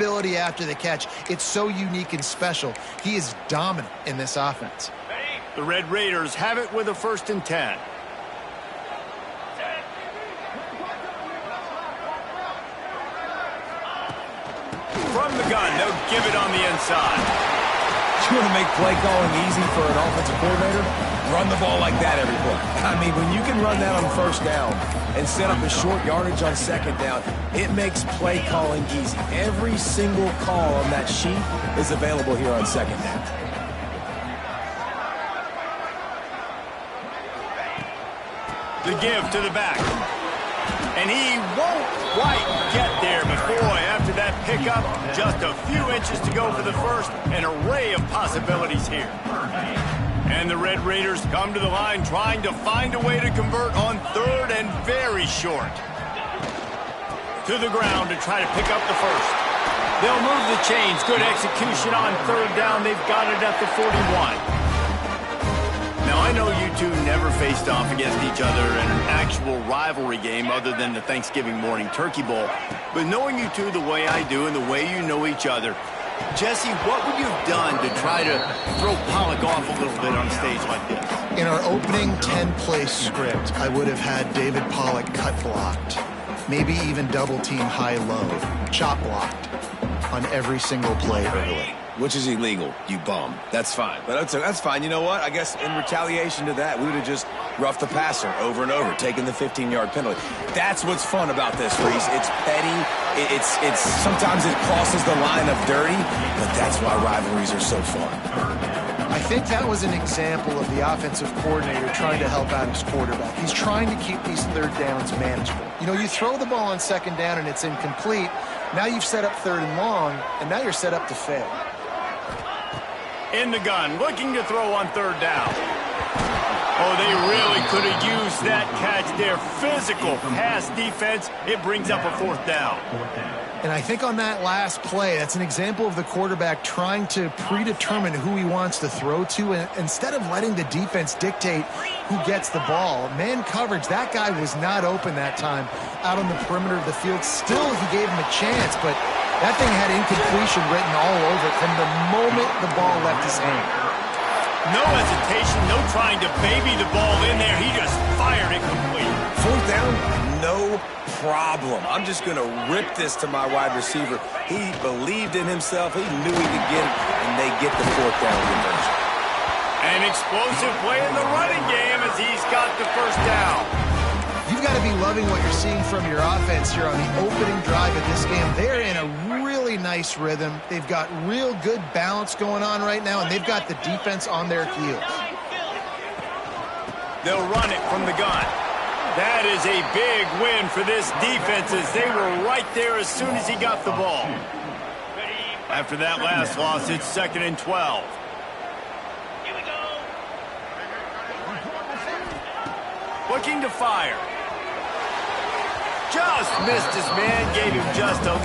ability after the catch, it's so unique and special. He is dominant in this offense. The Red Raiders have it with a 1st and 10. From the gun, they'll give it on the inside. You want to make play calling easy for an offensive coordinator? Run the ball like that every play. I mean, when you can run that on 1st down and set up a short yardage on 2nd down, it makes play calling easy. Every single call on that sheet is available here on 2nd down. The give to the back. And he won't quite get there, but boy, after that pickup, just a few inches to go for the first. An array of possibilities here. And the Red Raiders come to the line trying to find a way to convert on 3rd and very short. To the ground to try to pick up the first. They'll move the chains. Good execution on 3rd down. They've got it at the 41. Now, I know you two never faced off against each other in an actual rivalry game other than the Thanksgiving morning turkey bowl. But knowing you two the way I do and the way you know each other, Jesse, what would you have done to try to throw Pollock off a little bit on a stage like this? In our opening 10-play script, I would have had David Pollock cut blocked, maybe even double team high-low, chop blocked on every single play early. Which is illegal, you bum. That's fine. But that's fine. You know what? I guess in retaliation to that, we would have just roughed the passer over and over, taking the 15-yard penalty. That's what's fun about this, Reese. It's petty. It's sometimes it crosses the line of dirty, but that's why rivalries are so fun. I think that was an example of the offensive coordinator trying to help out his quarterback. He's trying to keep these 3rd downs manageable. You know, you throw the ball on 2nd down and it's incomplete. Now you've set up 3rd and long, and now you're set up to fail. In the gun, looking to throw on 3rd down. Oh, they really could have used that catch there. Physical pass defense. It brings up a 4th down. And I think on that last play, that's an example of the quarterback trying to predetermine who he wants to throw to, and instead of letting the defense dictate who gets the ball. Man coverage, that guy was not open that time out on the perimeter of the field. Still, he gave him a chance, but that thing had incompletion written all over it from the moment the ball left his hand. No hesitation, no trying to baby the ball in there. He just fired it complete. 4th down, no problem. I'm just going to rip this to my wide receiver. He believed in himself. He knew he could get it, and they get the 4th down conversion. An explosive play in the running game as he's got the 1st down. You've got to be loving what you're seeing from your offense here on the opening drive of this game. They're in a really nice rhythm. They've got real good balance going on right now, and they've got the defense on their heels. They'll run it from the gun. That is a big win for this defense as they were right there as soon as he got the ball. After that last loss, it's 2nd and 12. Looking to fire. Just missed his man, gave him just a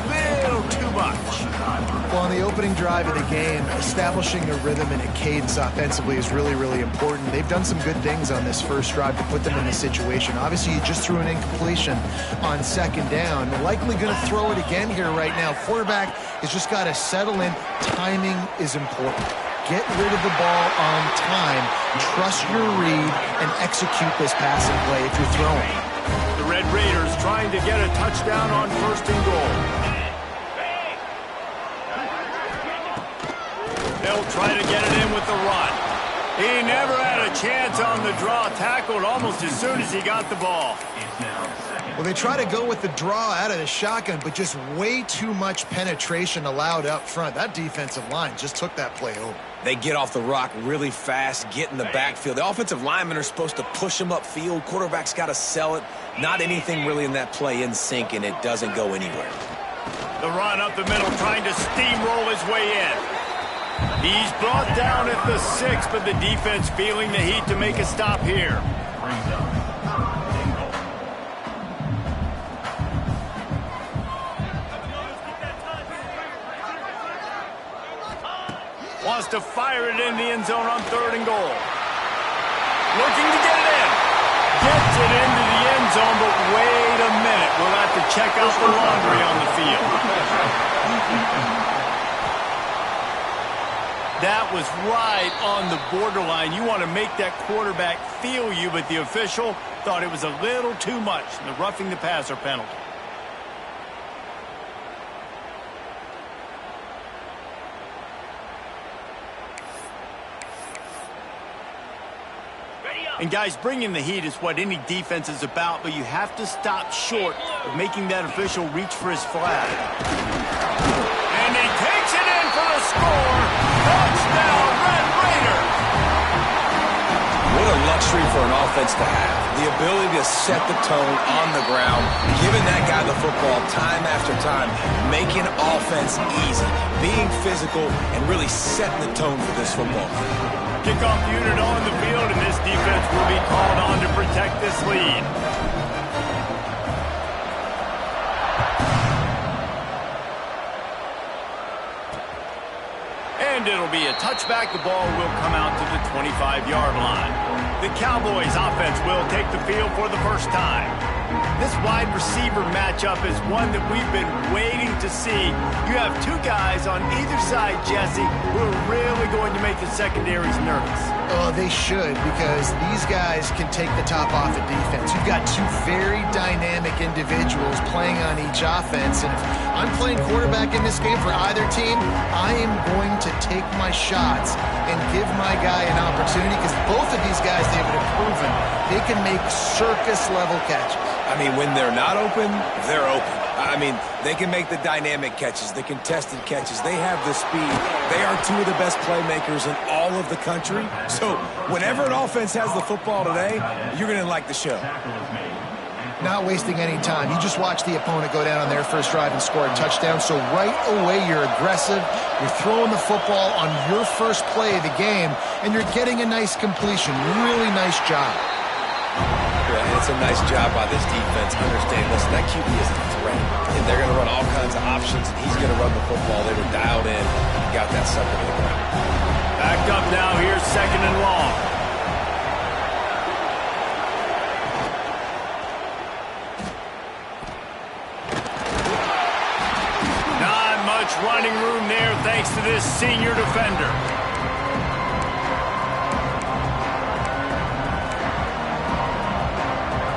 little too much. Well, on the opening drive of the game, establishing a rhythm and a cadence offensively is really, really important. They've done some good things on this first drive to put them in this situation. Obviously, you just threw an incompletion on 2nd down. Likely going to throw it again here right now. Quarterback has just got to settle in. Timing is important. Get rid of the ball on time. Trust your read and execute this passing play if you're throwing. The Red Raiders trying to get a touchdown on 1st and goal. They'll try to get it in with the run. He never had a chance on the draw. Tackled almost as soon as he got the ball. Well, they try to go with the draw out of the shotgun, but just way too much penetration allowed up front. That defensive line just took that play over. They get off the rock really fast, get in the backfield. The offensive linemen are supposed to push them upfield. Quarterback's got to sell it. Not anything really in that play in sync, and it doesn't go anywhere. The run up the middle, trying to steamroll his way in. He's brought down at the 6, but the defense feeling the heat to make a stop here. Wants to fire it in the end zone on 3rd and goal. Looking to get it in. Gets it into the end zone, but wait a minute. We'll have to check out the laundry on the field. That was right on the borderline. You want to make that quarterback feel you, but the official thought it was a little too much, the roughing the passer penalty. And guys, bringing the heat is what any defense is about, but you have to stop short of making that official reach for his flag. And he takes it in for the score. Touchdown, Red Raiders! What a luxury for an offense to have. The ability to set the tone on the ground, giving that guy the football time after time, making offense easy, being physical, and really setting the tone for this football. Kickoff unit on the field, and this defense will be called on to protect this lead. And it'll be a touchback. The ball will come out to the 25-yard line. The Cowboys offense will take the field for the first time. This wide receiver matchup is one that we've been waiting to see. You have two guys on either side, Jesse, who are really going to make the secondaries nervous. Oh, they should, because these guys can take the top off of defense. You've got two very dynamic individuals playing on each offense, and if I'm playing quarterback in this game for either team, I am going to take my shots and give my guy an opportunity, because both of these guys, they've proven they can make circus-level catches. I mean, when they're not open, they're open. I mean, they can make the dynamic catches, the contested catches. They have the speed. They are two of the best playmakers in all of the country. So whenever an offense has the football today, you're going to like the show. Not wasting any time. You just watch the opponent go down on their first drive and score a touchdown. So right away, you're aggressive. You're throwing the football on your first play of the game, and you're getting a nice completion. Really nice job. Yeah, and it's a nice job by this defense. Understand, listen, that QB is a threat. And they're going to run all kinds of options, and he's going to run the football. They were dialed in and got that sucker to the ground. Back up now. Here's second and long. Not much running room there thanks to this senior defender.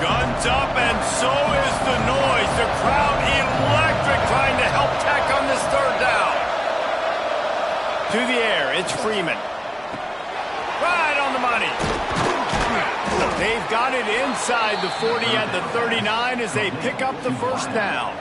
Guns up, and so is the noise. The crowd electric, trying to help Tech on this third down. To the air, it's Freeman. Right on the money. They've got it inside the 40 at the 39 as they pick up the first down.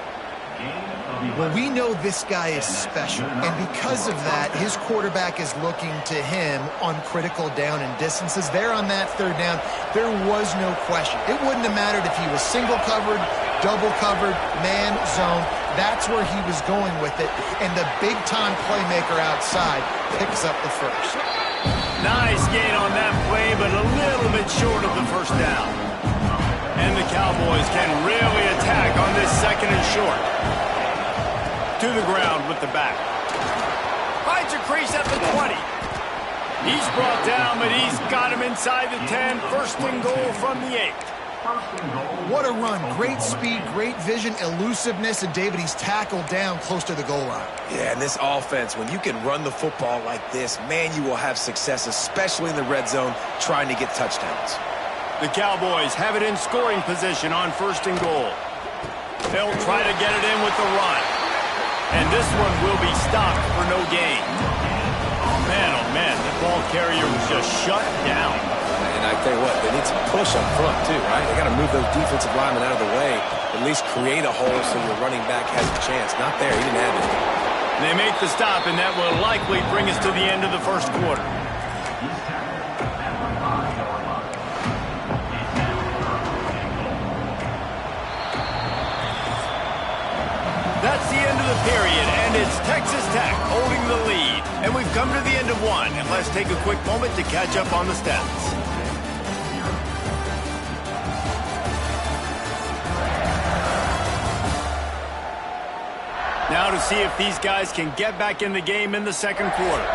Well, we know this guy is special, and because of that, his quarterback is looking to him on critical down and distances. There on that third down, there was no question. It wouldn't have mattered if he was single covered, double covered, man, zone. That's where he was going with it, and the big-time playmaker outside picks up the first. Nice gain on that play, but a little bit short of the first down. And the Cowboys can really attack on this second and short. To the ground with the back. Finds a crease at the 20. He's brought down, but he's got him inside the 10. First and goal from the 8. What a run. Great speed, great vision, elusiveness, and David, he's tackled down close to the goal line. Yeah, and this offense, when you can run the football like this, man, you will have success, especially in the red zone, trying to get touchdowns. The Cowboys have it in scoring position on first and goal. They'll try to get it in with the run. And this one will be stopped for no gain. Man, oh man, the ball carrier was just shut down. And I tell you what, they need some push up front too, right? They got to move those defensive linemen out of the way, at least create a hole so your running back has a chance. Not there, he didn't have it. They make the stop, and that will likely bring us to the end of the first quarter. That's the end of the period, and it's Texas Tech holding the lead. And we've come to the end of one, and let's take a quick moment to catch up on the stats. Now to see if these guys can get back in the game in the second quarter.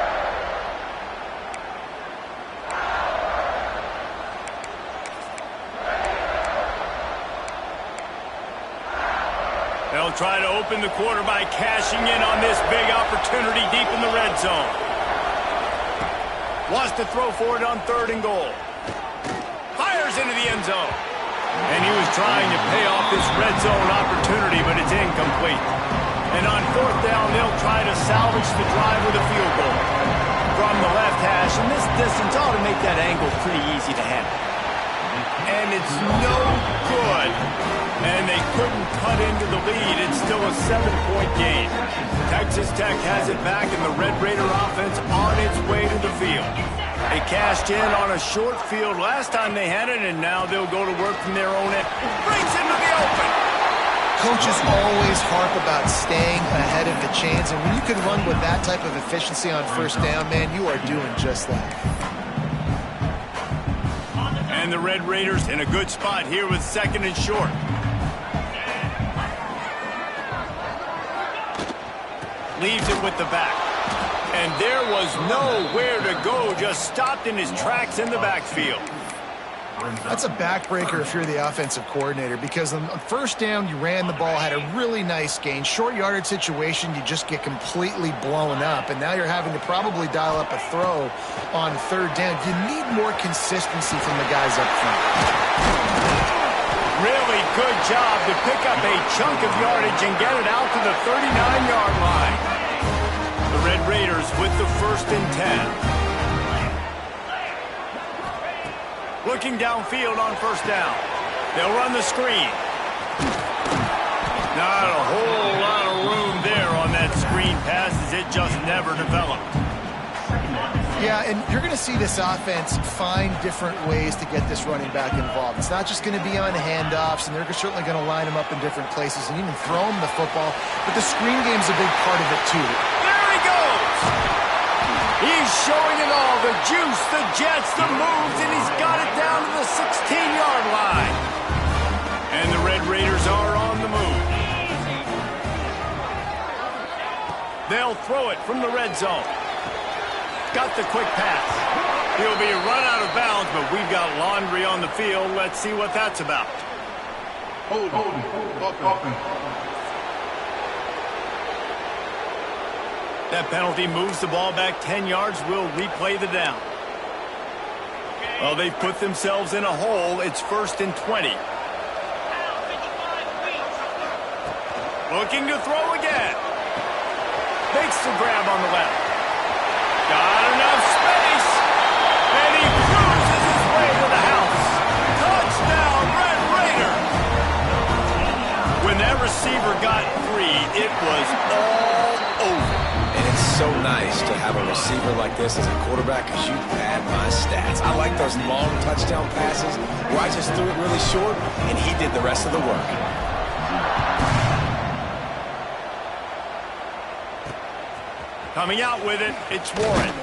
They'll try to open the quarter by cashing in on this big opportunity deep in the red zone. Wants to throw for it on 3rd and goal. Fires into the end zone. And he was trying to pay off this red zone opportunity, but it's incomplete. And on 4th down, they'll try to salvage the drive with a field goal. From the left hash, and this distance ought to make that angle pretty easy to handle. And it's no good. And they couldn't cut into the lead. It's still a 7-point game. Texas Tech has it back, and the Red Raider offense on its way to the field. They cashed in on a short field last time they had it, and now they'll go to work from their own end. Brings him to the open. Coaches always harp about staying ahead of the chains, and when you can run with that type of efficiency on 1st down, man, you are doing just that. And the Red Raiders in a good spot here with 2nd and short. Leaves it with the back. And there was nowhere to go, just stopped in his tracks in the backfield. That's a backbreaker if you're the offensive coordinator, because on 1st down, you ran the ball, had a really nice gain. Short yardage situation, you just get completely blown up, and now you're having to probably dial up a throw on 3rd down. You need more consistency from the guys up front. Really good job to pick up a chunk of yardage and get it out to the 39-yard line. The Red Raiders with the 1st and 10. Looking downfield on 1st down. They'll run the screen. Not a whole lot of room there on that screen pass, as it just never developed. Yeah, and you're going to see this offense find different ways to get this running back involved. It's not just going to be on handoffs, and they're certainly going to line him up in different places and even throw him the football. But the screen game's a big part of it, too. There he goes! He's showing it all, the juice, the jets, the moves, and he's got it down to the 16-yard line. And the Red Raiders are on the move. They'll throw it from the red zone. Got the quick pass. He'll be run out of bounds, but we've got laundry on the field. Let's see what that's about. Hold on. That penalty moves the ball back 10 yards. We'll replay the down. Well, they've put themselves in a hole. It's 1st and 20. Looking to throw again. Makes the grab on the left. Got enough space. And he cruises his way to the house. Touchdown, Red Raider. When that receiver got free, it was all over. And it's so nice to have a receiver like this as a quarterback, because you pad my stats. I like those long touchdown passes where I just threw it really short, and he did the rest of the work. Coming out with it, it's Warren.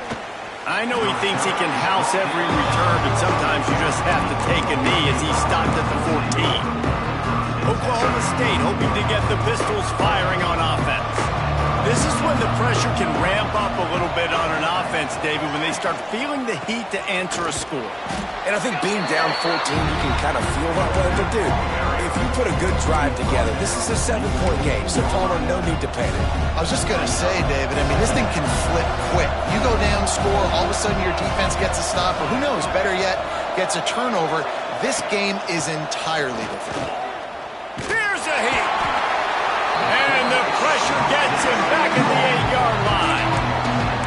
I know he thinks he can house every return, but sometimes you just have to take a knee as he stopped at the 14. Oklahoma State hoping to get the Pistols firing on offense. This is when the pressure can ramp up a little bit on an offense, David, when they start feeling the heat to answer a score. And I think being down 14, you can kind of feel that way. But, dude, if you put a good drive together, this is a 7-point game, so Palmer, no need to panic. I was just going to say, David, I mean, this thing can flip quick. You go down, score, all of a sudden your defense gets a stop, or who knows, better yet, gets a turnover. This game is entirely different. Here's a heat. And the pressure gets him back at the 8-yard line.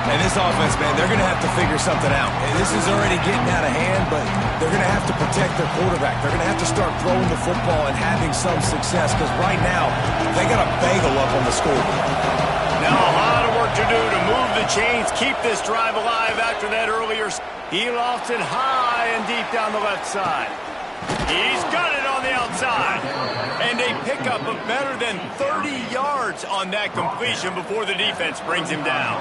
And this offense, man, they're going to have to figure something out. And this is already getting out of hand, but they're going to have to protect their quarterback. They're going to have to start throwing the football and having some success, because right now, they got a bagel up on the scoreboard. Now a lot of work to do to move the chains, keep this drive alive after that earlier. He lofts it high and deep down the left side. He's got it on the outside. And a pickup of better than 30 yards on that completion before the defense brings him down.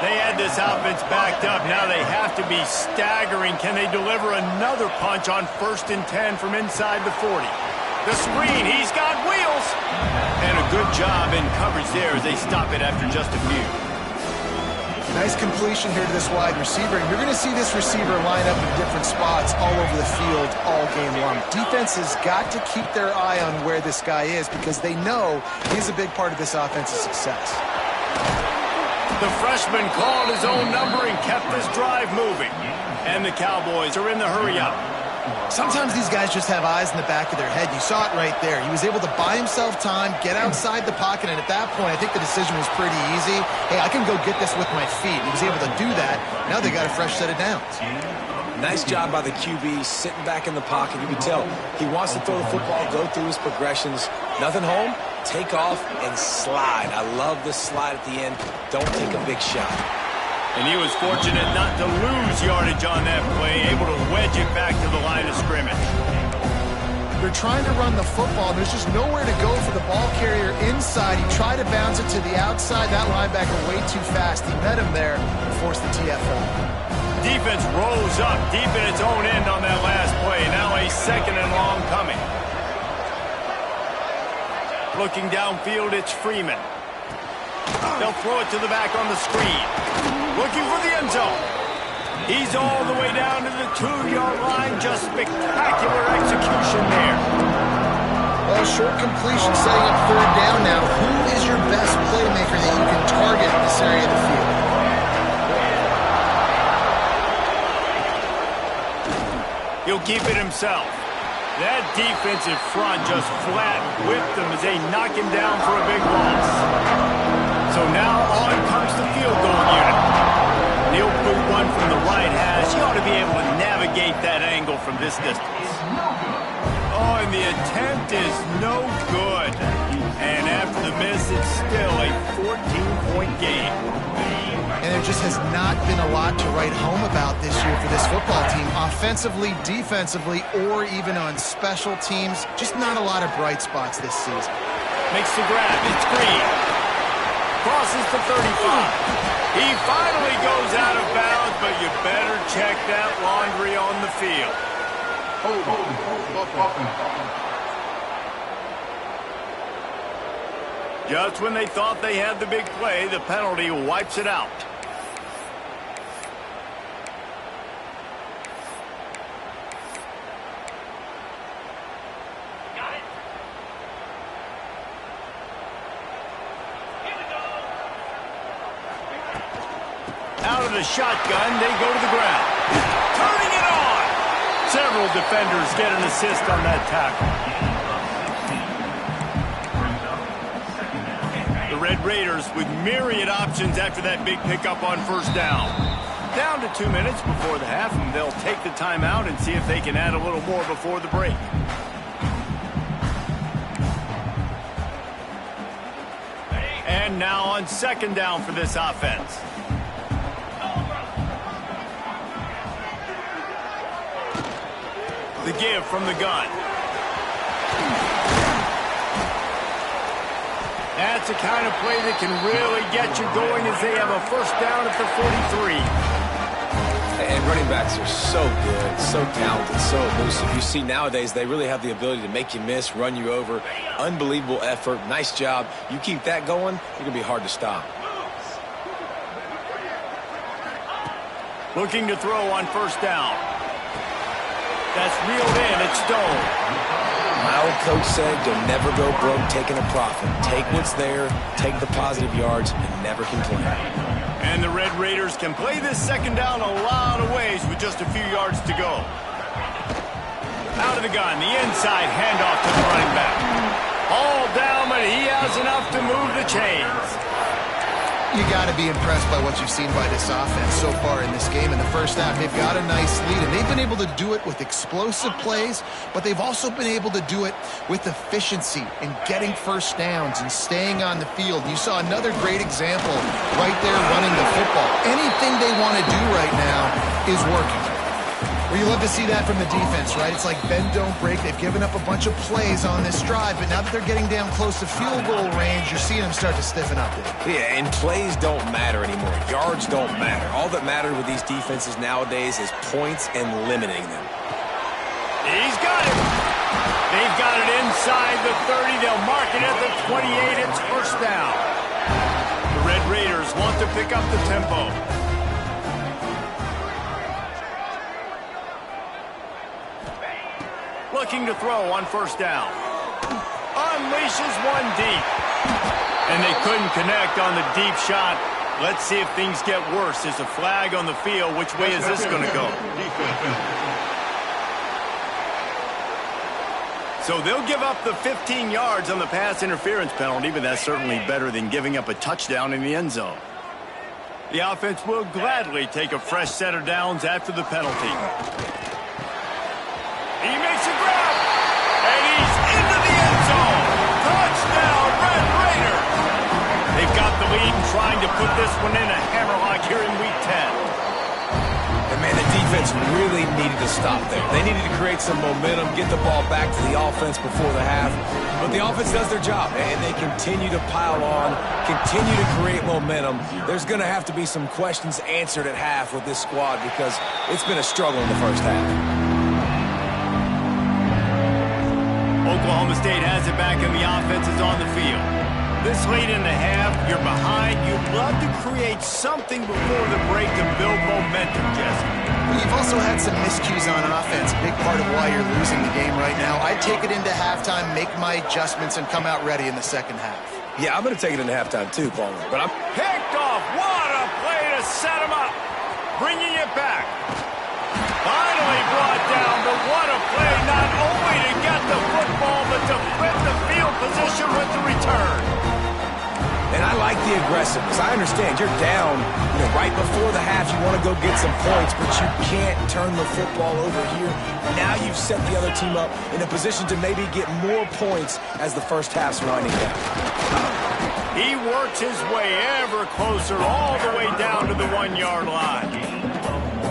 They had this offense backed up. Now they have to be staggering. Can they deliver another punch on 1st and 10 from inside the 40? The screen, he's got wheels. And a good job in coverage there as they stop it after just a few. Nice completion here to this wide receiver. And you're going to see this receiver line up in different spots all over the field all game long. Defense has got to keep their eye on where this guy is, because they know he's a big part of this offense's success. The freshman called his own number and kept this drive moving. And the Cowboys are in the hurry-up. Sometimes these guys just have eyes in the back of their head. You saw it right there. He was able to buy himself time, get outside the pocket, and at that point, I think the decision was pretty easy. Hey, I can go get this with my feet. He was able to do that. Now they got a fresh set of downs. Nice job by the QB, sitting back in the pocket. You can tell he wants to throw the football, go through his progressions. Nothing home, take off, and slide. I love the slide at the end. Don't take a big shot. And he was fortunate not to lose yardage on that play, able to wedge it back to the line of scrimmage. They're trying to run the football. There's just nowhere to go for the ball carrier inside. He tried to bounce it to the outside. That linebacker way too fast. He met him there and forced the TFL. Defense rose up deep in its own end on that last play. Now a second and long coming. Looking downfield, it's Freeman. They'll throw it to the back on the screen. Looking for the end zone. He's all the way down to the 2-yard line. Just spectacular execution there. Well, short completion setting up third down now. Who is your best playmaker that you can target in this area of the field? He'll keep it himself. That defensive front just flat whipped him as they knock him down for a big loss. So now on comes the field goal unit. He'll put one from the right hash. He ought to be able to navigate that angle from this distance. Oh, and the attempt is no good. And after the miss, it's still a 14-point game. And there just has not been a lot to write home about this year for this football team. Offensively, defensively, or even on special teams. Just not a lot of bright spots this season. Makes the grab. It's Green. Crosses the 35. He finally goes out of bounds, but you better check that laundry on the field. Just when they thought they had the big play, the penalty wipes it out. Out of the shotgun, they go to the ground. Turning it on! Several defenders get an assist on that tackle. The Red Raiders with myriad options after that big pickup on first down. Down to 2 minutes before the half, and they'll take the timeout and see if they can add a little more before the break. And now on second down for this offense. The give from the gun. That's the kind of play that can really get you going as they have a first down at the 43. And running backs are so good, so talented, so elusive. You see nowadays they really have the ability to make you miss, run you over. Unbelievable effort. Nice job. You keep that going, you're going to be hard to stop. Looking to throw on first down. That's reeled in. It's Stone. My old coach said you'll never go broke taking a profit. Take what's there, take the positive yards, and never complain. And the Red Raiders can play this second down a lot of ways with just a few yards to go. Out of the gun, the inside handoff to the running back. All down, but he has enough to move the chains. You got to be impressed by what you've seen by this offense so far in this game. In the first half, they've got a nice lead, and they've been able to do it with explosive plays, but they've also been able to do it with efficiency and getting first downs and staying on the field. You saw another great example right there running the football. Anything they want to do right now is working. Well, you love to see that from the defense, right? It's like bend, don't break. They've given up a bunch of plays on this drive, but now that they're getting down close to field goal range, you're seeing them start to stiffen up there. Yeah, and plays don't matter anymore. Yards don't matter. All that matters with these defenses nowadays is points and limiting them. He's got it. They've got it inside the 30. They'll mark it at the 28. It's first down. The Red Raiders want to pick up the tempo. Looking to throw on first down. Unleashes one deep. And they couldn't connect on the deep shot. Let's see if things get worse. There's a flag on the field. Which way is this going to go? So they'll give up the 15 yards on the pass interference penalty, but that's certainly better than giving up a touchdown in the end zone. The offense will gladly take a fresh set of downs after the penalty. He makes a grab, and he's into the end zone. Touchdown, Red Raiders! They've got the lead and trying to put this one in a hammerlock here in Week 10. And, man, the defense really needed to stop there. They needed to create some momentum, get the ball back to the offense before the half. But the offense does their job, and they continue to pile on, continue to create momentum. There's going to have to be some questions answered at half with this squad because it's been a struggle in the first half. Oklahoma State has it back, and the offense is on the field. This late in the half, you're behind. You'd love to create something before the break to build momentum, Jesse. You've also had some miscues on offense, a big part of why you're losing the game right now. I'd take it into halftime, make my adjustments, and come out ready in the second half. Yeah, I'm going to take it into halftime too, Palmer. But I'm picked off. What a play to set him up. Bringing it back. Finally brought down, but what a play not only to get the football, but to flip the field position with the return. And I like the aggressiveness. I understand you're down, right before the half. You want to go get some points, but you can't turn the football over here. Now you've set the other team up in a position to maybe get more points as the first half's winding down. He works his way ever closer all the way down to the 1-yard line.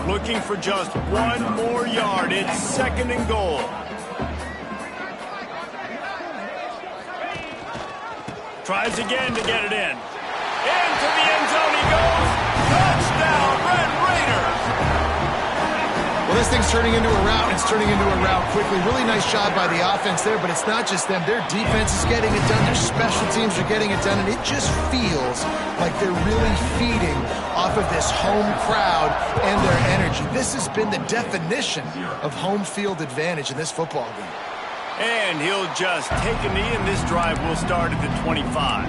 Looking for just one more yard. It's second and goal. Tries again to get it in. Into the end zone he goes. Touchdown, Red Raiders! Well, this thing's turning into a rout, and it's turning into a rout quickly. Really nice job by the offense there, but it's not just them. Their defense is getting it done. Their special teams are getting it done, and it just feels like they're really feeding off of this home crowd and their energy. This has been the definition of home field advantage in this football game. And he'll just take a knee, and this drive will start at the 25.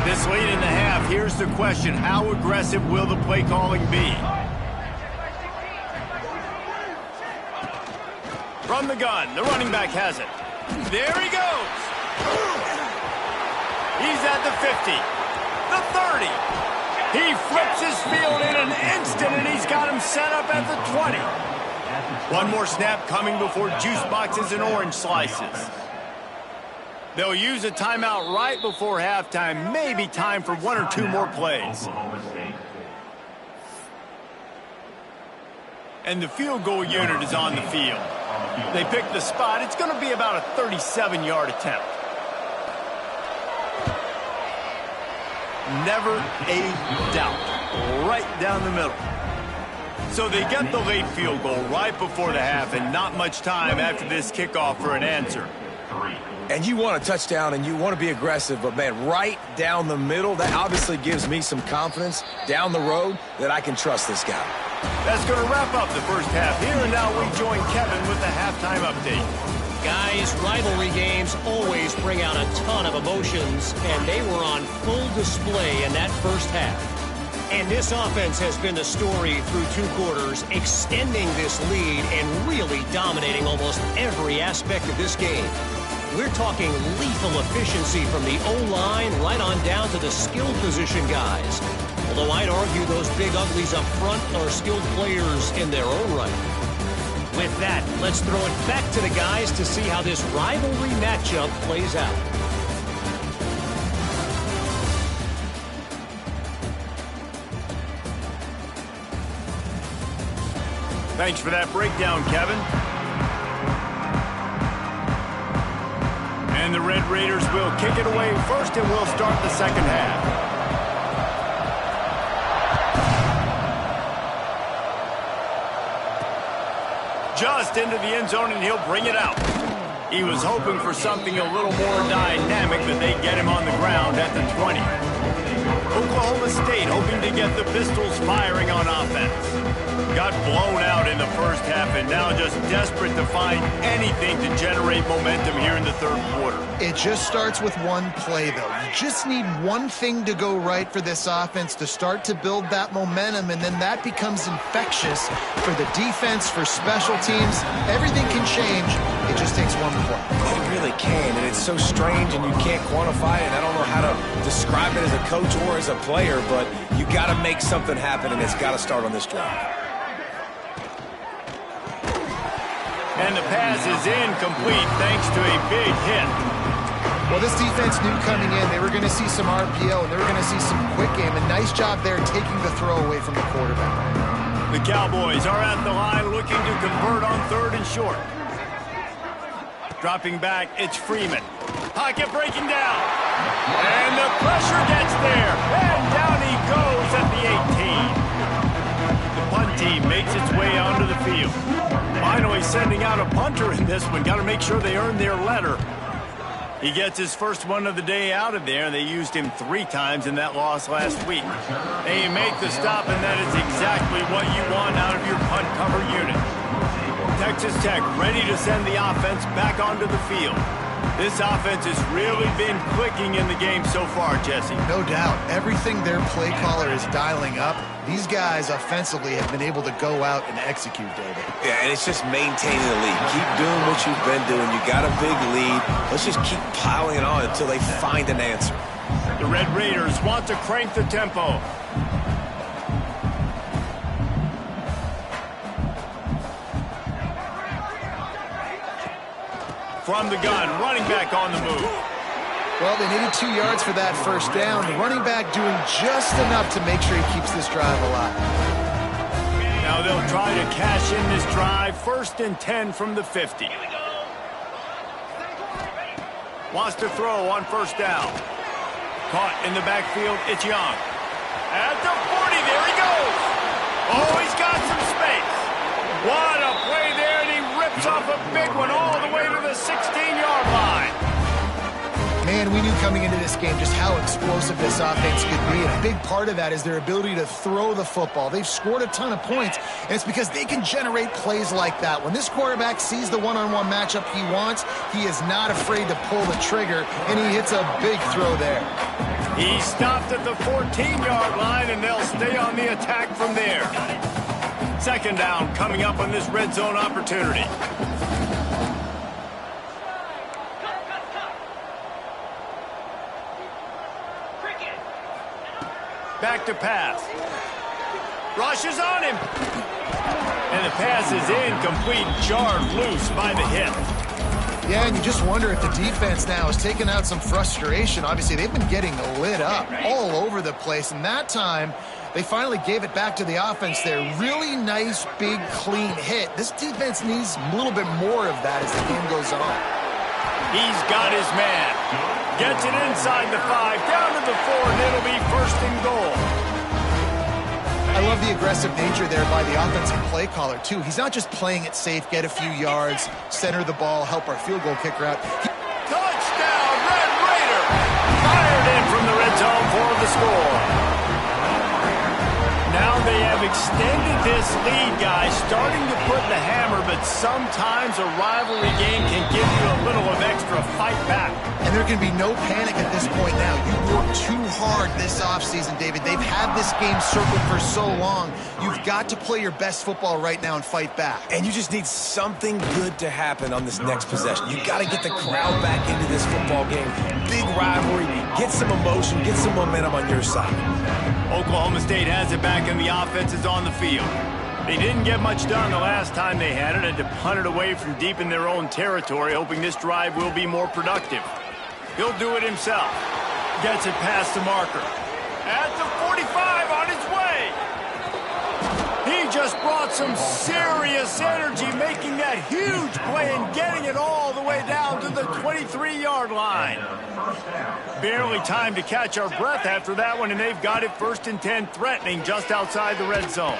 This late in the half, here's the question. How aggressive will the play calling be? From the gun, the running back has it. There he goes. He's at the 50, the 30. He flips his field in an instant, and he's got him set up at the 20. One more snap coming before juice boxes and orange slices. They'll use a timeout right before halftime. Maybe time for one or two more plays. And the field goal unit is on the field. They pick the spot. It's going to be about a 37-yard attempt. Never a doubt. Right down the middle. So they get the late field goal right before the half, and not much time after this kickoff for an answer. And you want a touchdown, and you want to be aggressive, but, man, right down the middle, that obviously gives me some confidence down the road that I can trust this guy. That's going to wrap up the first half here, and now we join Kevin with the halftime update. Guys, rivalry games always bring out a ton of emotions, and they were on full display in that first half. And this offense has been the story through two quarters, extending this lead and really dominating almost every aspect of this game. We're talking lethal efficiency from the O-line right on down to the skill position guys. Although I'd argue those big uglies up front are skilled players in their own right. With that, let's throw it back to the guys to see how this rivalry matchup plays out. Thanks for that breakdown, Kevin. And the Red Raiders will kick it away first, and we'll start the second half. Just into the end zone, and he'll bring it out. He was hoping for something a little more dynamic, but they get him on the ground at the 20. Oklahoma State hoping to get the Pistols firing on offense. got blown out in the first half and now just desperate to find anything to generate momentum here in the third quarter. It just starts with one play, though. You just need one thing to go right for this offense to start to build that momentum, and then that becomes infectious for the defense, for special teams. Everything can change. It just takes one play. It really can, and it's so strange, and you can't quantify it. I don't know how to describe it as a coach or as a player, but you got to make something happen, and it's got to start on this drive. And the pass is incomplete thanks to a big hit. Well, this defense knew coming in they were going to see some RPO, and they were going to see some quick game. A nice job there taking the throw away from the quarterback. The Cowboys are at the line looking to convert on 3rd and short. Dropping back, it's Freeman. Pocket breaking down. And the pressure gets there. And down he goes at the 18. The punt team makes its way onto the field. Finally sending out a punter in this one. Got to make sure they earn their letter. He gets his first one of the day out of there. They used him 3 times in that loss last week. They make the stop, and that is exactly what you want out of your punt cover unit. Texas Tech ready to send the offense back onto the field. This offense has really been clicking in the game so far, Jesse. No doubt. Everything their play caller is dialing up, these guys offensively have been able to go out and execute, David. Yeah, and it's just maintaining the lead. Keep doing what you've been doing. You got a big lead. Let's just keep piling it on until they find an answer. The Red Raiders want to crank the tempo. From the gun, running back on the move. Well, they needed 2 yards for that first down. The running back doing just enough to make sure he keeps this drive alive. Now they'll try to cash in this drive. 1st and 10 from the 50. Wants to throw on 1st down. Caught in the backfield, it's Young. At the 40, there he goes. Oh, he's got some space. What a play there, and he rips off a big one all the way to the 16-yard line. Man, we knew coming into this game just how explosive this offense could be, and a big part of that is their ability to throw the football. They've scored a ton of points, and it's because they can generate plays like that. When this quarterback sees the one-on-one matchup he wants, he is not afraid to pull the trigger, and he hits a big throw there. He stopped at the 14-yard line, and they'll stay on the attack from there. 2nd down coming up on this red zone opportunity. Back to pass. Rush is on him. And the pass is incomplete, jarred loose by the hit. Yeah, and you just wonder if the defense now has taken out some frustration. Obviously, they've been getting lit up all over the place, and that time they finally gave it back to the offense there. Really nice, big, clean hit. This defense needs a little bit more of that as the game goes on. He's got his man. Gets it inside the 5, down to the 4, and it'll be 1st and goal. I love the aggressive nature there by the offensive play caller, too. He's not just playing it safe, get a few yards, center the ball, help our field goal kicker out. Touchdown, Red Raider! Fired in from the red zone for the score. Now they have extended this lead, guys, starting to put the hammer, but sometimes a rivalry game can give you a little of extra fight back. And there can be no panic at this point now. You worked too hard this offseason, David. They've had this game circled for so long. You've got to play your best football right now and fight back. And you just need something good to happen on this next possession. You got to get the crowd back into this football game. Big rivalry, get some emotion, get some momentum on your side. Oklahoma State has it back and the offense is on the field. They didn't get much done the last time they had it, had to punt it away from deep in their own territory, hoping this drive will be more productive. He'll do it himself. Gets it past the marker. At the 45, on his way. He just brought some serious energy, making that huge play and getting it all the way down to the 23-yard line. Barely time to catch our breath after that one, and they've got it 1st and 10, threatening just outside the red zone.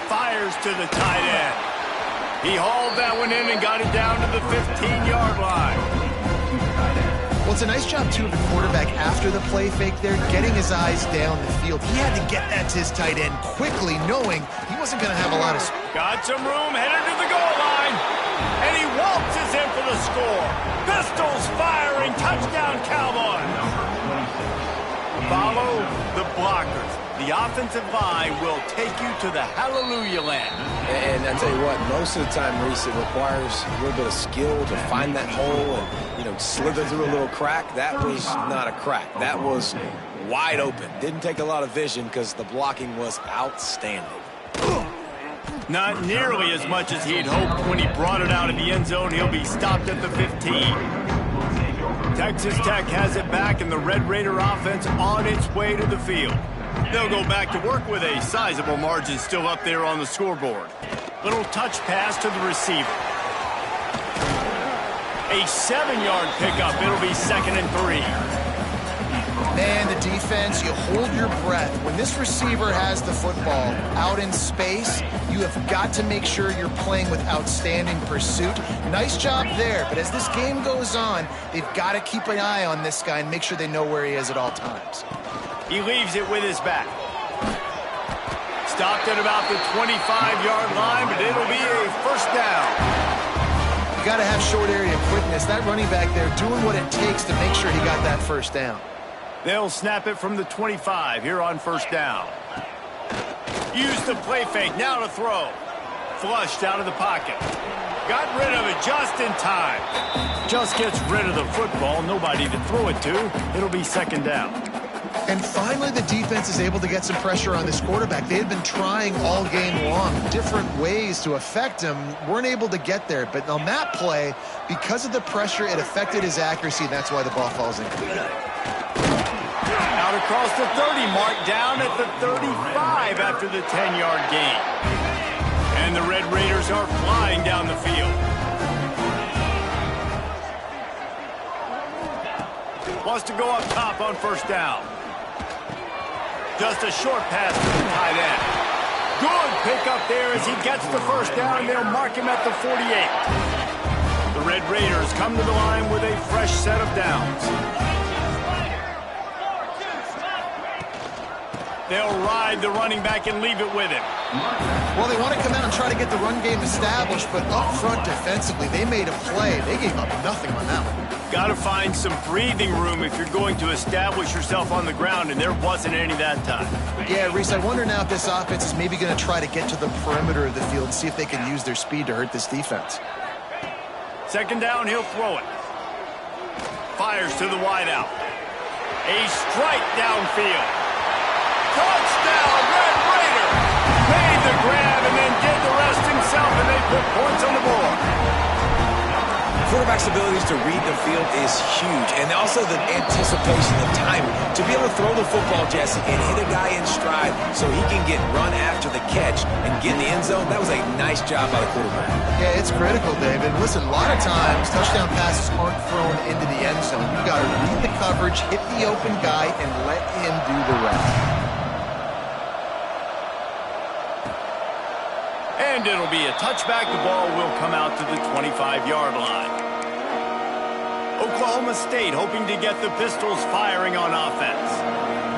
Fires to the tight end. He hauled that one in and got it down to the 15-yard line. Well, it's a nice job, too, of the quarterback after the play fake there, getting his eyes down the field. He had to get that to his tight end quickly, knowing he wasn't going to have a lot of... Got some room, headed to the goal line. And he waltzes in for the score. Pistols firing, touchdown Cowboys. Follow the blockers. The offensive line will take you to the hallelujah land. And I tell you what, most of the time, Reese, it requires a little bit of skill to find that hole and, slither through a little crack. That was not a crack. That was wide open. Didn't take a lot of vision because the blocking was outstanding. Not nearly as much as he'd hoped when he brought it out of the end zone. He'll be stopped at the 15. Texas Tech has it back, and the Red Raider offense on its way to the field. They'll go back to work with a sizable margin still up there on the scoreboard. Little touch pass to the receiver. A 7-yard pickup. It'll be 2nd and 3. Man, the defense, you hold your breath. When this receiver has the football out in space, you have got to make sure you're playing with outstanding pursuit. Nice job there, but as this game goes on, they've got to keep an eye on this guy and make sure they know where he is at all times. He leaves it with his back. Stopped at about the 25-yard line, but it'll be a first down. You got to have short area quickness. That running back there doing what it takes to make sure he got that first down. They'll snap it from the 25 here on first down. Use the play fake, now to throw. Flushed out of the pocket. Got rid of it just in time. Just gets rid of the football, nobody to throw it to. It'll be 2nd down. And finally, the defense is able to get some pressure on this quarterback. They had been trying all game long, different ways to affect him. Weren't able to get there. But on that play, because of the pressure, it affected his accuracy, and that's why the ball falls incomplete. Out across the 30 mark, down at the 35 after the 10-yard gain. And the Red Raiders are flying down the field. Wants to go up top on first down. Just a short pass to the tight end. Good pickup there as he gets the first down. They'll mark him at the 48. The Red Raiders come to the line with a fresh set of downs. They'll ride the running back and leave it with him. Well, they want to come out and try to get the run game established, but up front defensively, they made a play. They gave up nothing on that one. Got to find some breathing room if you're going to establish yourself on the ground, and there wasn't any that time. Yeah, Reese, I wonder now if this offense is maybe going to try to get to the perimeter of the field and see if they can use their speed to hurt this defense. 2nd down, he'll throw it. Fires to the wideout. A strike downfield. Touchdown, Red Raider! Made the grab and then did the rest himself, and they put points on the board. Quarterback's abilities to read the field is huge, and also the anticipation, the timing. To be able to throw the football, Jesse, and hit a guy in stride so he can get run after the catch and get in the end zone, that was a nice job by the quarterback. Yeah, it's critical, David. Listen, a lot of times touchdown passes aren't thrown into the end zone. You've got to read the coverage, hit the open guy, and let him do the rest. And it'll be a touchback. The ball will come out to the 25-yard line. Oklahoma State hoping to get the Pistols firing on offense.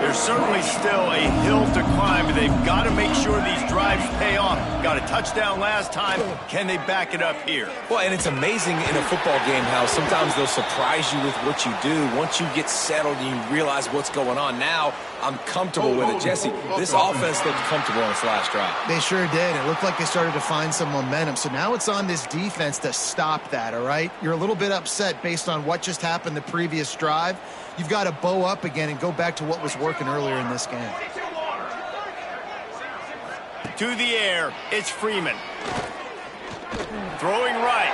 There's certainly still a hill to climb, but they've got to make sure these drives pay off. Got a touchdown last time. Can they back it up here? Well, and it's amazing in a football game how sometimes they'll surprise you with what you do. Once you get settled and you realize what's going on, now I'm comfortable with it. Jesse, this offense looked comfortable on its last drive. They sure did. It looked like they started to find some momentum. So now it's on this defense to stop that, all right? You're a little bit upset based on what just happened the previous drive. You've got to bow up again and go back to what was working earlier in this game. To the air, it's Freeman. Throwing right.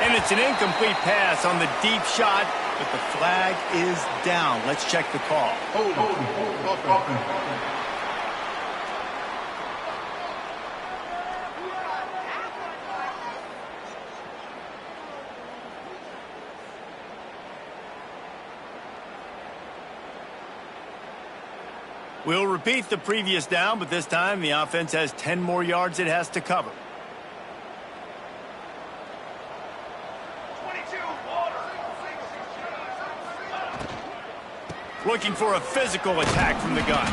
And it's an incomplete pass on the deep shot, but the flag is down. Let's check the call. We'll repeat the previous down, but this time the offense has 10 more yards it has to cover. Looking for a physical attack from the gun.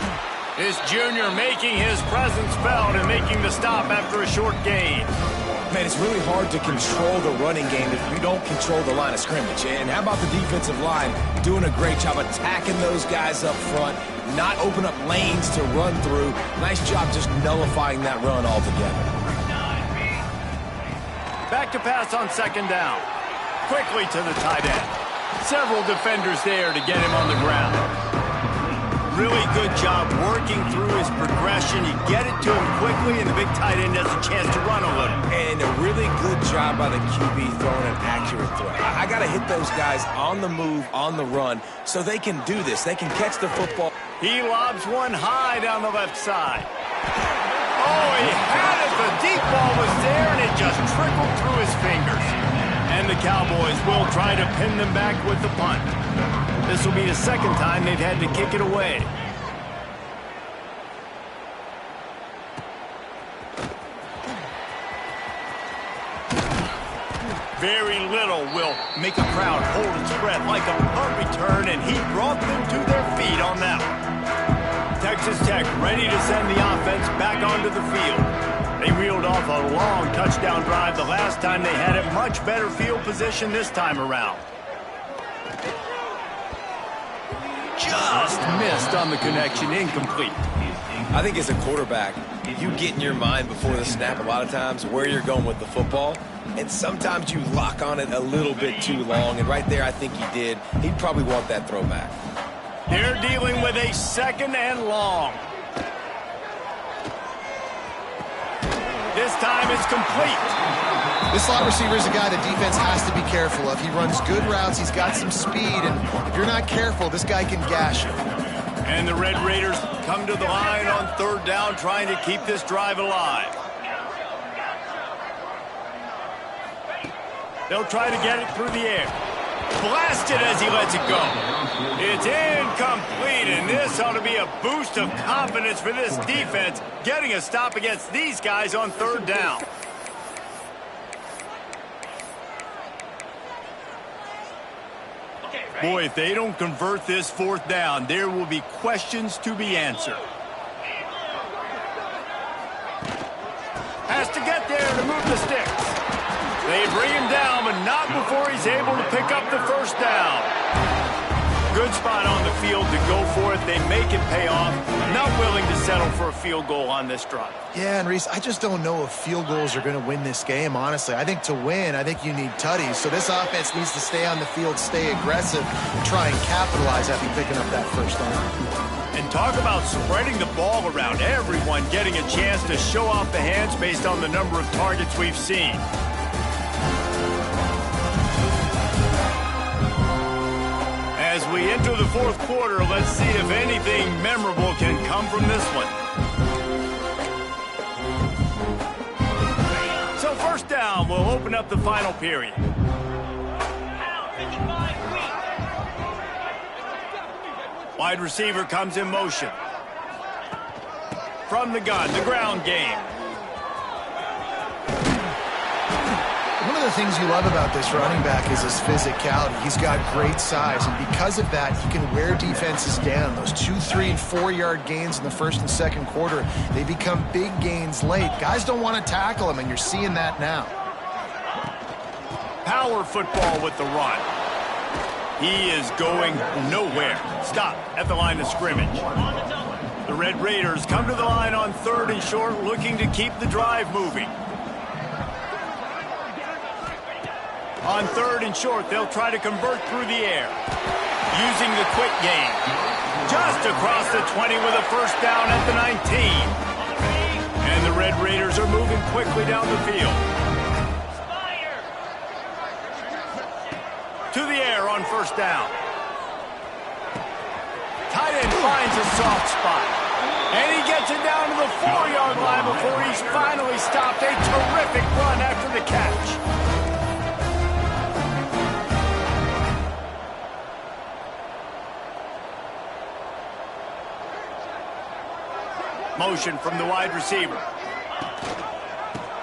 This junior making his presence felt and making the stop after a short gain. Man, it's really hard to control the running game if you don't control the line of scrimmage. And how about the defensive line doing a great job attacking those guys up front, not open up lanes to run through. Nice job just nullifying that run altogether. Back to pass on second down. Quickly to the tight end. Several defenders there to get him on the ground. Really good job working through his progression. You get it to him quickly, and the big tight end has a chance to run a little. And a really good job by the QB throwing an accurate throw. I got to hit those guys on the move, on the run, so they can do this. They can catch the football. He lobs one high down the left side. Oh, he had it. The deep ball was there, and it just trickled through his fingers. And the Cowboys will try to pin them back with the punt. This will be the second time they've had to kick it away. Very little will make a crowd hold its breath like a punt return, and he brought them to their feet on that one. Texas Tech ready to send the offense back onto the field. They reeled off a long touchdown drive the last time they had a much better field position this time around. Just missed on the connection, incomplete. I think as a quarterback, you get in your mind before the snap a lot of times where you're going with the football, and sometimes you lock on it a little bit too long, and right there I think he did. He'd probably want that throw back. They're dealing with a second and long. This time it's complete. This slot receiver is a guy the defense has to be careful of. He runs good routes. He's got some speed, and if you're not careful, this guy can gash you. And the Red Raiders come to the line on third down, trying to keep this drive alive. They'll try to get it through the air. Blasted as he lets it go. It's incomplete, and this ought to be a boost of confidence for this defense, getting a stop against these guys on third down. Boy, if they don't convert this fourth down, there will be questions to be answered. Has to get there to move the sticks. They bring him down, but not before he's able to pick up the first down. Good spot on the field to go for it. They make it pay off. Not willing to settle for a field goal on this drive. Yeah, and Reese, I just don't know if field goals are going to win this game, honestly. I think to win, I think you need tutties. So this offense needs to stay on the field, stay aggressive, and try and capitalize after picking up that first down. And talk about spreading the ball around. Everyone getting a chance to show off the hands based on the number of targets we've seen. As we enter the fourth quarter, let's see if anything memorable can come from this one. So first down, we'll open up the final period. Wide receiver comes in motion. From the gun, the ground game. One of the things you love about this running back is his physicality. He's got great size, and because of that, he can wear defenses down. Those 2, 3, and 4-yard gains in the first and second quarter, they become big gains late. Guys don't want to tackle him, and you're seeing that now. Power football with the run. He is going nowhere. Stop at the line of scrimmage. The Red Raiders come to the line on third and short, looking to keep the drive moving. On third and short, they'll try to convert through the air. Using the quick game. Just across the 20 with a first down at the 19. And the Red Raiders are moving quickly down the field. To the air on first down. Tight end finds a soft spot. And he gets it down to the 4-yard line before he's finally stopped. A terrific run after the catch. Motion from the wide receiver.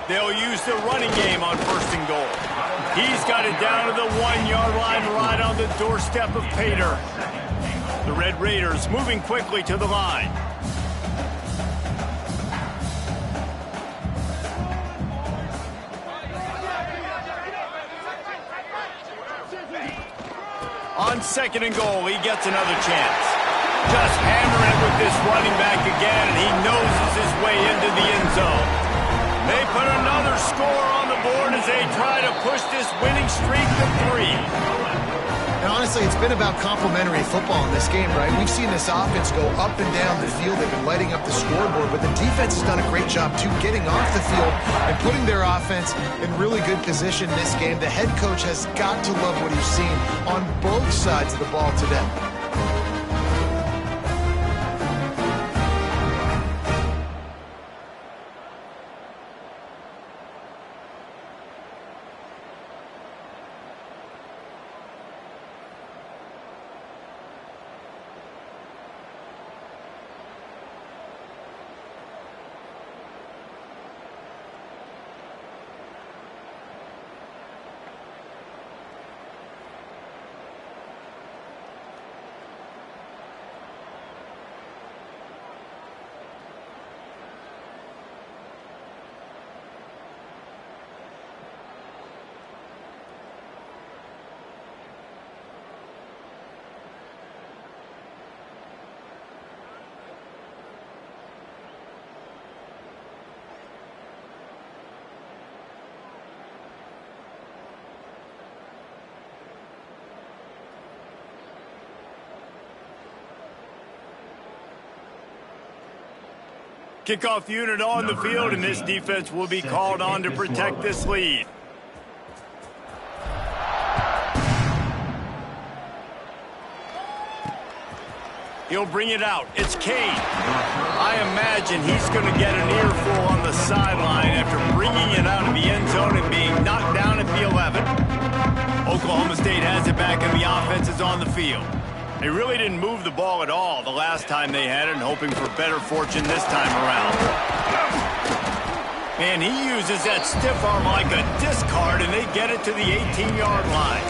They'll use the running game on first and goal. He's got it down to the 1-yard line right on the doorstep of Pater. The Red Raiders moving quickly to the line. On 2nd and goal, he gets another chance. Just hammering it with this running back again, and he noses his way into the end zone. They put another score on the board as they try to push this winning streak to 3. And honestly, it's been about complementary football in this game, right? We've seen this offense go up and down the field. They've been lighting up the scoreboard, but the defense has done a great job, too, getting off the field and putting their offense in really good position in this game. The head coach has got to love what he's seen on both sides of the ball today. Kickoff unit on the field, and this defense will be called on to protect this lead. He'll bring it out. It's Kane. I imagine he's going to get an earful on the sideline after bringing it out of the end zone and being knocked down at the 11. Oklahoma State has it back, and the offense is on the field. They really didn't move the ball at all the last time they had it, and hoping for better fortune this time around. Man, he uses that stiff arm like a discard, and they get it to the 18-yard line.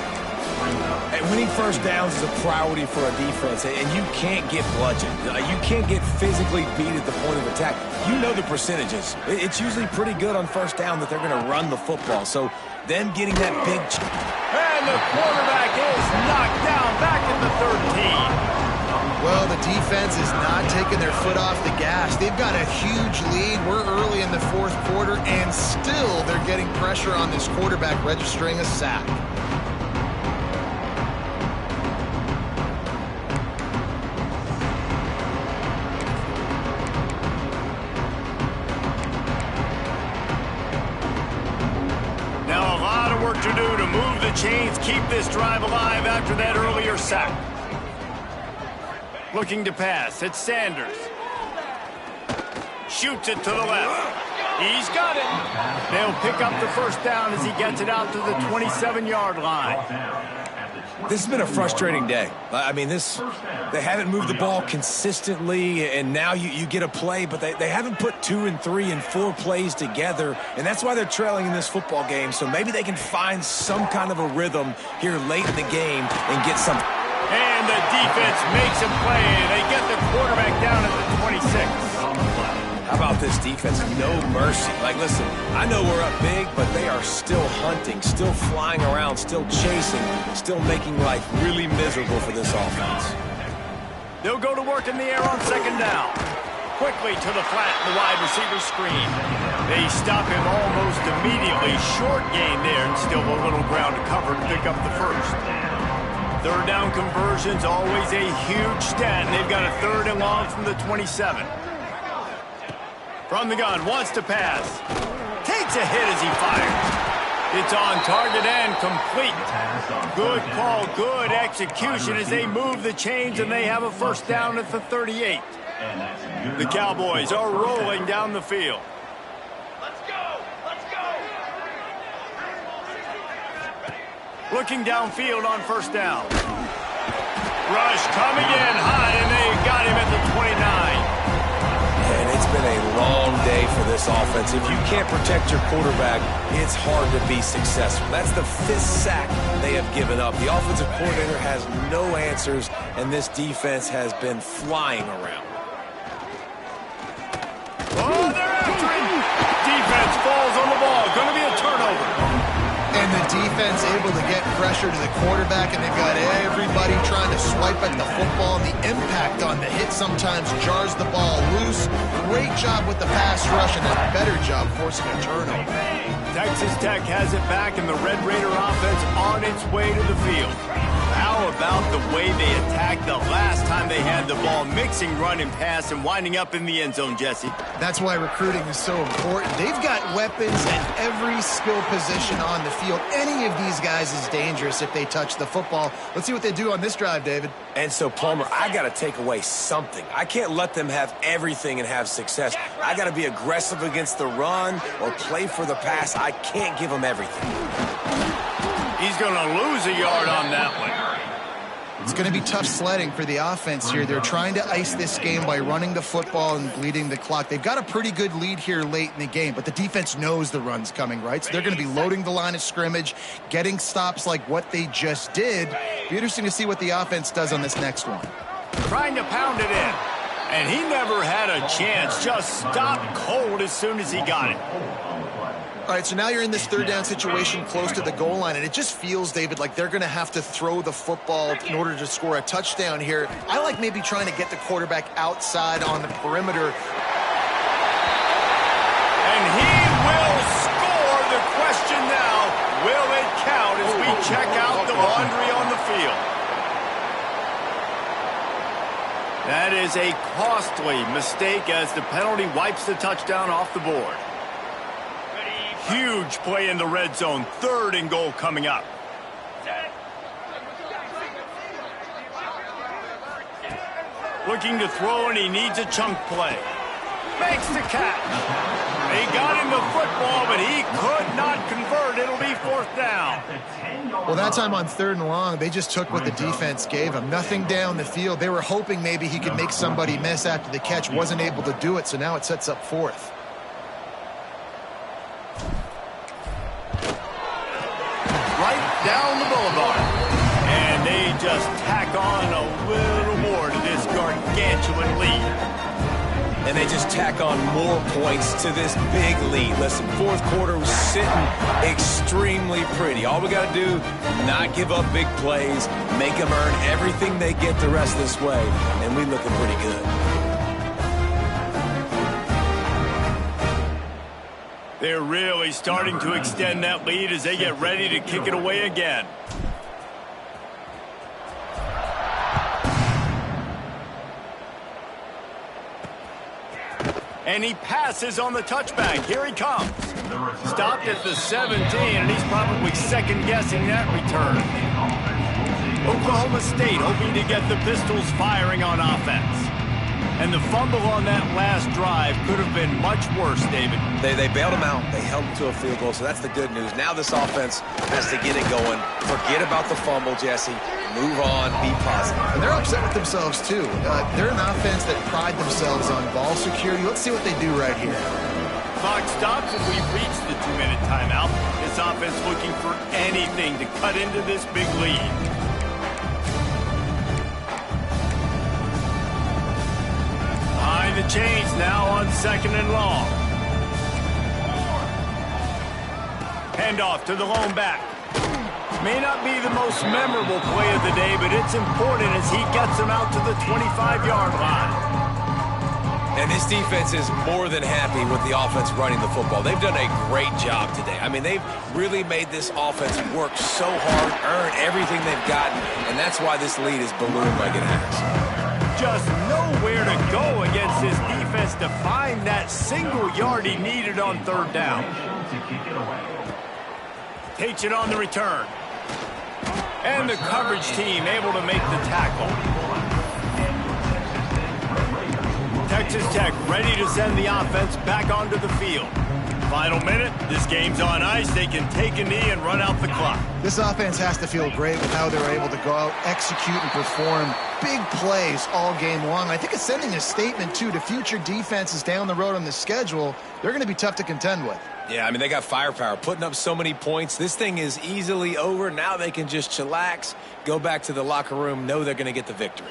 And winning first downs is a priority for a defense, and you can't get bludgeoned. You can't get physically beat at the point of attack. You know the percentages. It's usually pretty good on first down that they're going to run the football. So them getting that big... And the quarterback is knocked down back at the 13. Well, the defense is not taking their foot off the gas. They've got a huge lead. We're early in the fourth quarter, and still they're getting pressure on this quarterback, registering a sack. To do to move the chains, keep this drive alive after that earlier sack. Looking to pass, it's Sanders. Shoots it to the left. He's got it. They'll pick up the first down as he gets it out to the 27-yard line. This has been a frustrating day. I mean, they haven't moved the ball consistently, and now you get a play, but they haven't put 2 and 3 and 4 plays together, and that's why they're trailing in this football game. So maybe they can find some kind of a rhythm here late in the game and get some. And the defense makes a play, and they get the quarterback down at the 26. How about this defense? No mercy. Like, listen, I know we're up big, but they are still hunting, still flying around, still chasing, still making life really miserable for this offense. They'll go to work in the air on second down. Quickly to the flat in the wide receiver screen. They stop him almost immediately. Short gain there, and still a little ground to cover to pick up the first. Third down conversion's always a huge stat, and they've got a 3rd and long from the 27. From the gun, wants to pass. Takes a hit as he fires. It's on target and complete. Good call, good execution as they move the chains, and they have a first down at the 38. The Cowboys are rolling down the field. Let's go! Let's go! Looking downfield on first down. Rush coming in high, and they got him at the 29. And it's been a long day for this offense. If you can't protect your quarterback, it's hard to be successful. That's the 5th sack they have given up. The offensive coordinator has no answers, and this defense has been flying around. Oh, they're after him! Defense falls on the ball. Going to be a turnover. And the defense able to get pressure to the quarterback, and they've got everybody trying to swipe at the football. And the impact on the hit sometimes jars the ball loose. Great job with the pass rush, and a better job forcing a turnover. Texas Tech has it back, and the Red Raider offense on its way to the field. How about the way they attacked the last time they had the ball, mixing run and pass and winding up in the end zone, Jesse? That's why recruiting is so important. They've got weapons at every skill position on the field. Any of these guys is dangerous if they touch the football. Let's see what they do on this drive, David. And so, Palmer, I got to take away something. I can't let them have everything and have success. I got to be aggressive against the run or play for the pass. I can't give them everything. He's going to lose a yard on that one. It's going to be tough sledding for the offense here. They're trying to ice this game by running the football and bleeding the clock. They've got a pretty good lead here late in the game, but the defense knows the run's coming, right? So they're going to be loading the line of scrimmage, getting stops like what they just did. Be interesting to see what the offense does on this next one. Trying to pound it in, and he never had a chance. Just stopped cold as soon as he got it. All right, so now you're in this third down situation close to the goal line, and it just feels, David, like they're going to have to throw the football in order to score a touchdown here. I like maybe trying to get the quarterback outside on the perimeter. And he will score. The question now, will it count as we check out the laundry on the field? That is a costly mistake as the penalty wipes the touchdown off the board. Huge play in the red zone. 3rd and goal coming up. Looking to throw, and he needs a chunk play. Makes the catch. He got him the football, but he could not convert. It'll be 4th down. Well, that time on 3rd and long, they just took what the defense gave him. Nothing down the field. They were hoping maybe he could make somebody miss after the catch. Wasn't able to do it, so now it sets up 4th. Down the boulevard. And they just tack on a little more to this gargantuan lead. And they just tack on more points to this big lead. Listen, 4th quarter was sitting extremely pretty. All we got to do, not give up big plays, make them earn everything they get the rest of this way, and we looking pretty good. They're really starting to extend that lead as they get ready to kick it away again. And he passes on the touchback. Here he comes. Stopped at the 17, and he's probably second-guessing that return. Oklahoma State hoping to get the Pistols firing on offense. And the fumble on that last drive could have been much worse, David. They bailed him out. They held him to a field goal, so that's the good news. Now this offense has to get it going. Forget about the fumble, Jesse. Move on. Be positive. And they're upset with themselves, too. They're an offense that pride themselves on ball security. Let's see what they do right here. Clock stops, and we've reached the 2-minute timeout. This offense looking for anything to cut into this big lead. The chains now on 2nd and long. Handoff to the lone back. May not be the most memorable play of the day, but it's important as he gets him out to the 25-yard line. And this defense is more than happy with the offense running the football. They've done a great job today. I mean, they've really made this offense work so hard, earn everything they've gotten, and that's why this lead is ballooned like it has. Just nowhere to go against his defense to find that single yard he needed on 3rd down. Takes it on the return. And the coverage team able to make the tackle. Texas Tech ready to send the offense back onto the field. Final minute, this game's on ice. They can take a knee and run out the clock. This offense has to feel great with how they're able to go out, execute, and perform big plays all game long. I think it's sending a statement, too, to future defenses down the road on the schedule. They're going to be tough to contend with. Yeah, I mean, they got firepower, putting up so many points. This thing is easily over. Now they can just chillax, go back to the locker room, know they're going to get the victory.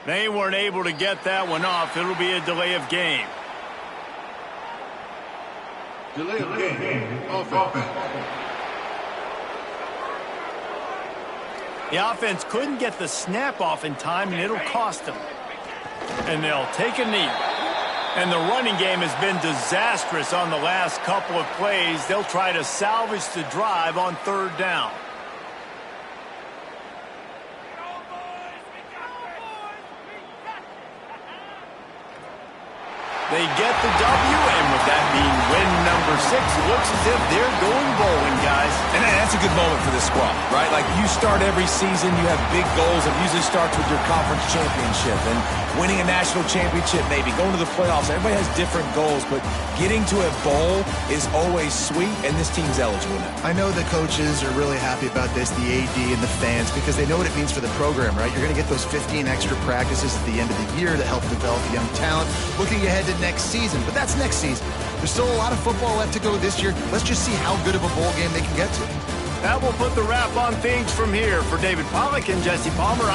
They weren't able to get that one off. It'll be a delay of game. Delay of game. Offense. The offense couldn't get the snap off in time, and it'll cost them. And they'll take a knee. And the running game has been disastrous on the last couple of plays. They'll try to salvage the drive on third down. They get the W, and with that being win number 6, it looks as if they're going bowling, guys. And that's a good moment for this squad, right? Like, you start every season, you have big goals. It usually starts with your conference championship and winning a national championship, maybe going to the playoffs. Everybody has different goals, but getting to a bowl is always sweet, and this team's eligible now. I know the coaches are really happy about this, the AD and the fans, because they know what it means for the program, right? You're going to get those 15 extra practices at the end of the year to help develop young talent. Looking ahead to next season, but that's next season. There's still a lot of football left to go this year. Let's just see how good of a bowl game they can get to. That will put the wrap on things from here. For David Pollack and Jesse Palmer,